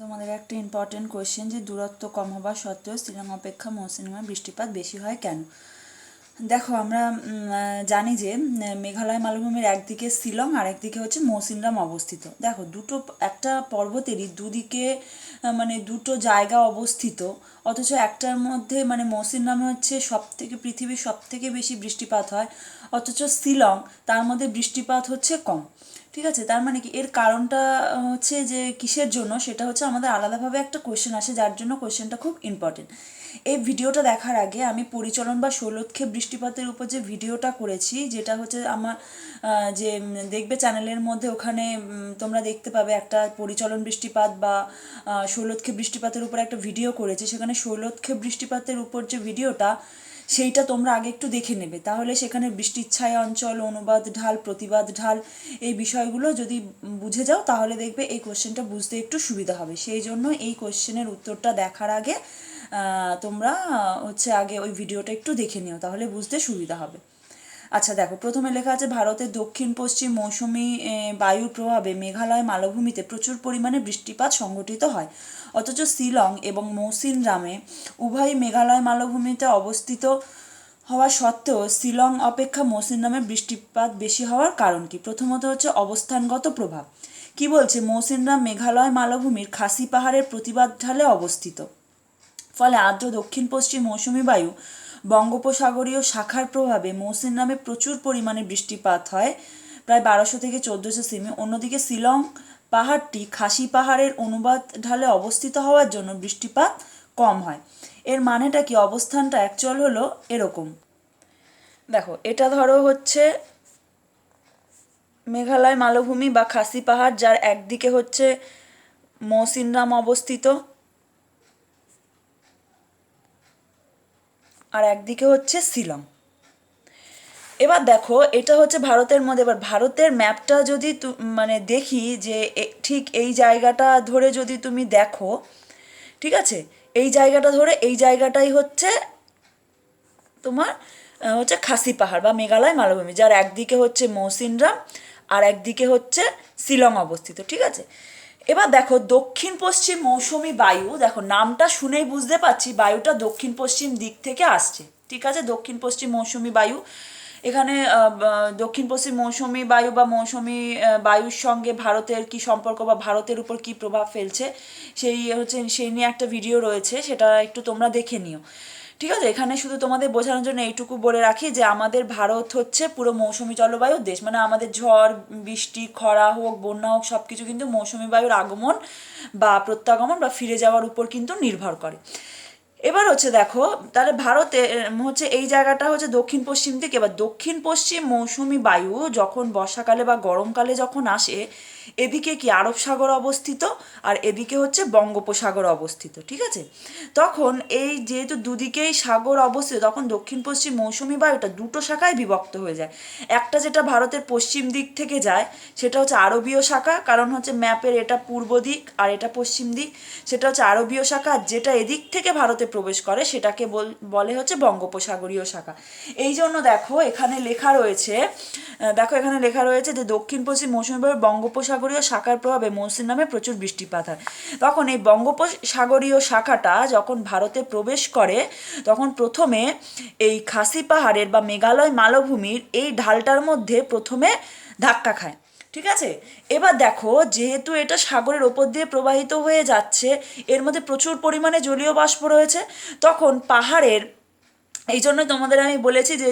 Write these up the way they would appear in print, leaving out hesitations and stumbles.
তোমাদের একটা important question যে দূরত্ব কম হওয়া সত্ত্বেও শিলং অপেক্ষা মৌসুমীতে বৃষ্টিপাত বেশি হয় কেন? দেখো আমরা জানি যে মেঘালয় মালভূমির একদিকে শিলং আর একদিকে হচ্ছে মৌসিনরাম অবস্থিত। দেখো দুটো একটা পর্বতেরই দুদিকে মানে দুটো জায়গা অবস্থিত, অথচ একটার মধ্যে মানে মৌসিনরামে হচ্ছে পৃথিবীর সব থেকে বেশি বৃষ্টিপাত হয়, অথচ শিলং তার মধ্যে বৃষ্টিপাত হচ্ছে কম। ঠিক আছে, তার মানে কি এর কারণটা হচ্ছে যে কিসের জন্য, সেটা হচ্ছে আমাদের আলাদাভাবে একটা কোয়েশ্চেন আসে, যার জন্য কোয়েশ্চেনটা খুব ইম্পর্টেন্ট। এই ভিডিওটা দেখার আগে আমি পরিচলন বা শৈলক্ষেপ বৃষ্টিপাতের উপর যে ভিডিওটা করেছি, যেটা হচ্ছে আমার যে দেখবে চ্যানেলের মধ্যে, ওখানে তোমরা দেখতে পাবে একটা পরিচলন বৃষ্টিপাত বা শৈলক্ষেপ বৃষ্টিপাতের উপর একটা ভিডিও করেছি। সেখানে শৈলক্ষেপ বৃষ্টিপাতের উপর যে ভিডিওটা, সেইটা তোমরা আগে একটু দেখে নেবে, তাহলে সেখানে বৃষ্টির ছায়া অঞ্চল, অনুবাদ ঢাল, প্রতিবাদ ঢাল, এই বিষয়গুলো যদি বুঝে যাও তাহলে দেখবে এই কোশ্চেনটা বুঝতে একটু সুবিধা হবে। সেই জন্য এই কোশ্চেনের উত্তরটা দেখার আগে তোমরা হচ্ছে আগে ওই ভিডিওটা একটু দেখে নিও, তাহলে বুঝতে সুবিধা হবে। আচ্ছা দেখো, প্রথমে লেখা আছে ভারতের দক্ষিণ পশ্চিম মৌসুমি বায়ুর প্রভাবে মেঘালয় মালভূমিতে প্রচুর পরিমাণে বৃষ্টিপাত সংঘটিত হয়, অথচ শিলং এবং মৌসিনরামে উভয় মেঘালয় মালভূমিতে অবস্থিত হওয়া সত্ত্বেও শিলং অপেক্ষা মৌসিনরামে বৃষ্টিপাত বেশি হওয়ার কারণ কি? প্রথমত হচ্ছে অবস্থানগত প্রভাব। কি বলছে? মৌসিনরাম মেঘালয় মালভূমির খাসি পাহাড়ের প্রতিবাদ ঢালে অবস্থিত, ফলে আর্দ্র দক্ষিণ পশ্চিম মৌসুমি বায়ু বঙ্গোপসাগরীয় শাখার প্রভাবে মৌসিনরামে প্রচুর পরিমাণে বৃষ্টিপাত হয়, প্রায় 1200 থেকে 1400 সেমি। অন্যদিকে শিলং পাহাড়টি খাসি পাহাড়ের অনুবাদ ঢালে অবস্থিত হওয়ার জন্য বৃষ্টিপাত কম হয়। এর মানেটা কি? অবস্থানটা অ্যাকচুয়াল হলো এরকম। দেখো, এটা ধরো হচ্ছে মেঘালয় মালভূমি বা খাসি পাহাড়, যার একদিকে হচ্ছে মৌসিনরাম অবস্থিত আর একদিকে হচ্ছে শিলং। এবার দেখো, এটা হচ্ছে ভারতের মধ্যে। এবার ভারতের ম্যাপটা যদি মানে দেখি যে ঠিক এই জায়গাটা ধরে যদি তুমি দেখো, ঠিক আছে, এই জায়গাটা ধরে এই জায়গাটাই হচ্ছে তোমার হচ্ছে খাসি পাহাড় বা মেঘালয় মালভূমি, যার একদিকে হচ্ছে মৌসিনরাম আর একদিকে হচ্ছে শিলং অবস্থিত। ঠিক আছে, এবার দেখো দক্ষিণ পশ্চিম মৌসুমি বায়ু, দেখো নামটা শুনেই বুঝতে পারছি বায়ুটা দক্ষিণ পশ্চিম দিক থেকে আসছে। ঠিক আছে, দক্ষিণ পশ্চিম মৌসুমি বায়ু, এখানে দক্ষিণ পশ্চিম মৌসুমি বায়ু বা মৌসুমি বায়ুর সঙ্গে ভারতের কি সম্পর্ক বা ভারতের উপর কি প্রভাব ফেলছে সেই নিয়ে একটা ভিডিও রয়েছে, সেটা একটু তোমরা দেখে নিও। ঠিক আছে, এখানে শুধু তোমাদের বোঝানোর জন্য এইটুকু বলে রাখি যে আমাদের ভারত হচ্ছে পুরো মৌসুমি জলবায়ুর দেশ, মানে আমাদের ঝড় বৃষ্টি, খরা হোক, বন্যা হোক, সব কিছু কিন্তু মৌসুমি বায়ুর আগমন বা প্রত্যাগমন বা ফিরে যাওয়ার উপর কিন্তু নির্ভর করে। এবার হচ্ছে দেখো, তাহলে ভারতে হচ্ছে এই জায়গাটা হচ্ছে দক্ষিণ পশ্চিম দিকে। এবার দক্ষিণ পশ্চিম মৌসুমি বায়ু যখন বর্ষাকালে বা গরমকালে যখন আসে, এদিকে কি আরব সাগর অবস্থিত আর এদিকে হচ্ছে বঙ্গোপসাগর অবস্থিত। ঠিক আছে, তখন এই যেহেতু দুদিকেই সাগর অবস্থিত, তখন দক্ষিণ পশ্চিম মৌসুমি বায়ুটা দুটো শাখায় বিভক্ত হয়ে যায়। একটা যেটা ভারতের পশ্চিম দিক থেকে যায়, সেটা হচ্ছে আরবীয় শাখা, কারণ হচ্ছে ম্যাপের এটা পূর্ব দিক আর এটা পশ্চিম দিক, সেটা হচ্ছে আরবীয় শাখা। আর যেটা এদিক থেকে ভারতে প্রবেশ করে সেটাকে বলে হচ্ছে বঙ্গোপসাগরীয় শাখা। এই জন্য দেখো এখানে লেখা রয়েছে, যে দক্ষিণ পশ্চিম মৌসুমি বায়ুর বঙ্গোপসাগরীয় শাখার প্রভাবে মৌসিনরামে প্রচুর বৃষ্টিপাত হয়। তখন এই বঙ্গোপসাগরীয় শাখাটা যখন ভারতে প্রবেশ করে, তখন প্রথমে এই খাসি পাহাড়ের বা মেঘালয় মালভূমির এই ঢালটার মধ্যে প্রথমে ধাক্কা খায়। ঠিক আছে, এবার দেখো যেহেতু এটা সাগরের ওপর দিয়ে প্রবাহিত হয়ে যাচ্ছে, এর মধ্যে প্রচুর পরিমাণে জলীয় বাষ্প রয়েছে, তখন পাহাড়ের, এই জন্যই তোমাদের আমি বলেছি যে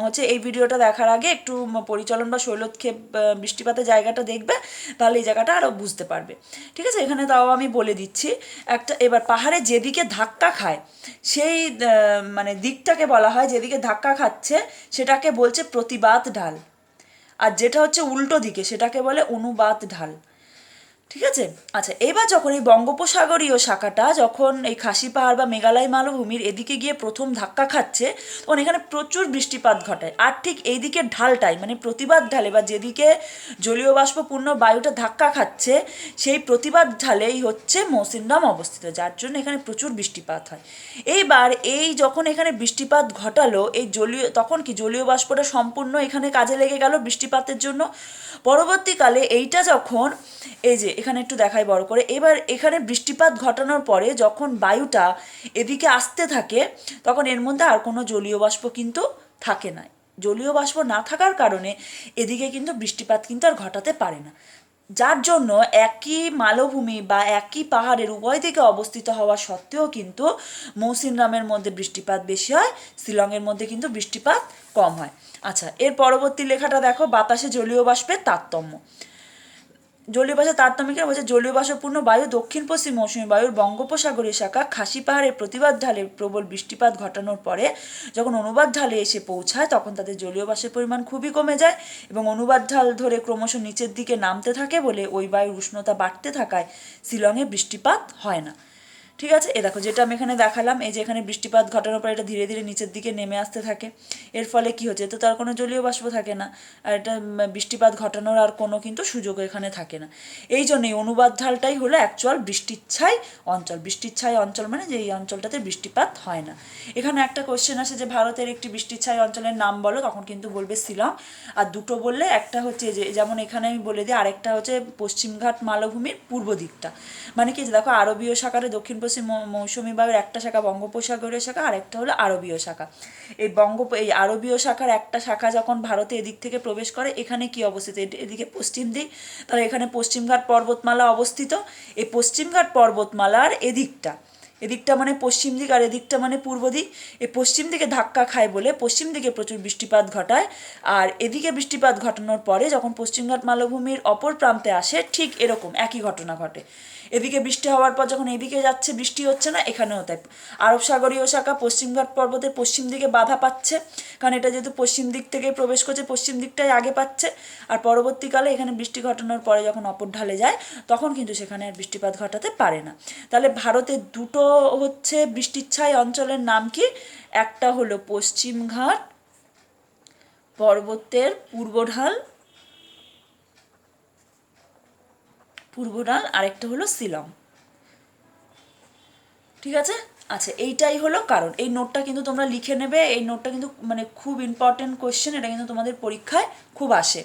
হচ্ছে এই ভিডিওটা দেখার আগে একটু পরিচলন বা শৈলক্ষেপ বৃষ্টিপাতের জায়গাটা দেখবে, তাহলে এই জায়গাটা আরও বুঝতে পারবে। ঠিক আছে, এখানে তাও আমি বলে দিচ্ছি একটা। এবার পাহাড়ে যেদিকে ধাক্কা খায় সেই মানে দিকটাকে বলা হয়, যেদিকে ধাক্কা খাচ্ছে সেটাকে বলছে প্রতিবাদ ঢাল, আর যেটা হচ্ছে উল্টো দিকে সেটাকে বলে অনুবাদ ঢাল। ঠিক আছে, আচ্ছা, এবার যখন এই বঙ্গোপসাগরীয় শাখাটা যখন এই খাসি পাহাড় বা মেঘালয় মালভূমির এদিকে গিয়ে প্রথম ধাক্কা খাচ্ছে, তখন এখানে প্রচুর বৃষ্টিপাত ঘটায়। আর ঠিক এই দিকের ঢালটাই মানে প্রতিবাদ ঢালে বা যেদিকে জলীয় বাষ্পপূর্ণ বায়ুটা ধাক্কা খাচ্ছে, সেই প্রতিবাদ ঢালেই হচ্ছে মৌসিনরাম অবস্থিত, যার জন্য এখানে প্রচুর বৃষ্টিপাত হয়। এইবার এই যখন এখানে বৃষ্টিপাত ঘটালো, এই তখন কি জলীয় বাষ্পটা সম্পূর্ণ এখানে কাজে লেগে গেল বৃষ্টিপাতের জন্য। পরবর্তীকালে এইটা যখন এই যে এখানে একটু দেখাই বড় করে। এবার এখানে বৃষ্টিপাত ঘটানোর পরে যখন বায়ুটা এদিকে আসতে থাকে তখন এর মধ্যে আর কোনো জলীয় বাষ্প কিন্তু থাকে না। জলীয় বাষ্প না থাকার কারণে এদিকে কিন্তু বৃষ্টিপাত কিন্তু আর ঘটাতে পারে না, যার জন্য একই মালভূমি বা একই পাহাড়ের উভয় দিকে অবস্থিত হওয়া সত্ত্বেও কিন্তু মৌসিনরামের মধ্যে বৃষ্টিপাত বেশি হয়, শিলংয়ের মধ্যে কিন্তু বৃষ্টিপাত কম হয়। আচ্ছা, এর পরবর্তী লেখাটা দেখো, বাতাসে জলীয় বাষ্পের তারতম্য। জলীয় বাষ্পের তারতম্য কেন বলছে? জলীয় বাষ্পপূর্ণ বায়ু দক্ষিণ পশ্চিম মৌসুমী বায়ুর বঙ্গোপসাগরীয় শাখা খাসি পাহাড়ের প্রতিবাদ ঢালে প্রবল বৃষ্টিপাত ঘটানোর পরে যখন অনুবাদ ঢালে এসে পৌঁছায় তখন তাদের জলীয় বাষ্পের পরিমাণ খুবই কমে যায় এবং অনুবাদ ঢাল ধরে ক্রমশ নিচের দিকে নামতে থাকে বলে ওই বায়ুর উষ্ণতা বাড়তে থাকায় শিলংয়ে বৃষ্টিপাত হয় না। ঠিক আছে, এ দেখো যেটা আমি এখানে দেখালাম, এই যে এখানে বৃষ্টিপাত ঘটানোর পর এটা ধীরে ধীরে নিচের দিকে নেমে আসতে থাকে। এর ফলে কি হচ্ছে? এতে তো আর কোনো জলীয় বাষ্প থাকে না, আর এটা বৃষ্টিপাত ঘটানোর আর কোনো কিন্তু সুযোগ এখানে থাকে না। এই জন্যই অনুবাদ ঢালটাই হলো অ্যাকচুয়াল বৃষ্টিচ্ছাই অঞ্চল। বৃষ্টিচ্ছাই অঞ্চল মানে যে এই অঞ্চলটাতে বৃষ্টিপাত হয় না। এখানে একটা কোশ্চেন আসে যে ভারতের একটি বৃষ্টিচ্ছাই অঞ্চলের নাম বলো, তখন কিন্তু বলবে শিলং। আর দুটো বললে একটা হচ্ছে যে যেমন এখানে আমি বলে দিই, আরেকটা হচ্ছে পশ্চিমঘাট মালভূমির পূর্ব দিকটা। মানে কি, দেখো আরবীয় শাখারে দক্ষিণ পশ্চিম মৌসুমী বায়ুর একটা শাখা বঙ্গোপসাগরীয় শাখা, আর একটা হলো আরবীয় শাখা। এই আরবীয় শাখার একটা শাখা যখন ভারতে এদিক থেকে প্রবেশ করে, এখানে কি অবস্থিত? এদিকে পশ্চিম দিক, তাহলে এখানে পশ্চিমঘাট পর্বতমালা অবস্থিত। এই পশ্চিমঘাট পর্বতমালার এদিকটা মানে পশ্চিম দিক আর এদিকটা মানে পূর্ব দিক। এই পশ্চিম দিকে ধাক্কা খায় বলে পশ্চিম দিকে প্রচুর বৃষ্টিপাত ঘটায়, আর এদিকে বৃষ্টিপাত ঘটানোর পরে যখন পশ্চিমঘাট মালভূমির অপর প্রান্তে আসে ঠিক এরকম একই ঘটনা ঘটে। এদিকে বৃষ্টি হওয়ার পর যখন এদিকে যাচ্ছে বৃষ্টি হচ্ছে না, এখানেও তাই। আরব সাগরীয় শাখা পশ্চিমঘাট পর্বতের পশ্চিম দিকে বাধা পাচ্ছে, কারণ এটা যেহেতু পশ্চিম দিক থেকে প্রবেশ করছে পশ্চিম দিকটাই আগে পাচ্ছে। আর পরবর্তীকালে এখানে বৃষ্টি ঘটানোর পরে যখন অপর ঢালে যায় তখন কিন্তু সেখানে আর বৃষ্টিপাত ঘটাতে পারে না। তাহলে ভারতের দুটো হচ্ছে বৃষ্টিচ্ছাই অঞ্চলের নাম কি? একটা হলো পশ্চিমঘাট পর্বতের পূর্বঢাল, আরেকটা হলো শিলং। ঠিক আছে। আচ্ছা, এইটাই হলো কারণ। এই নোটটা কিন্তু তোমরা লিখে নেবে, এই নোটটা কিন্তু মানে খুব ইম্পর্টেন্ট কোয়েশ্চেন, এটা কিন্তু তোমাদের পরীক্ষায় খুব আসে।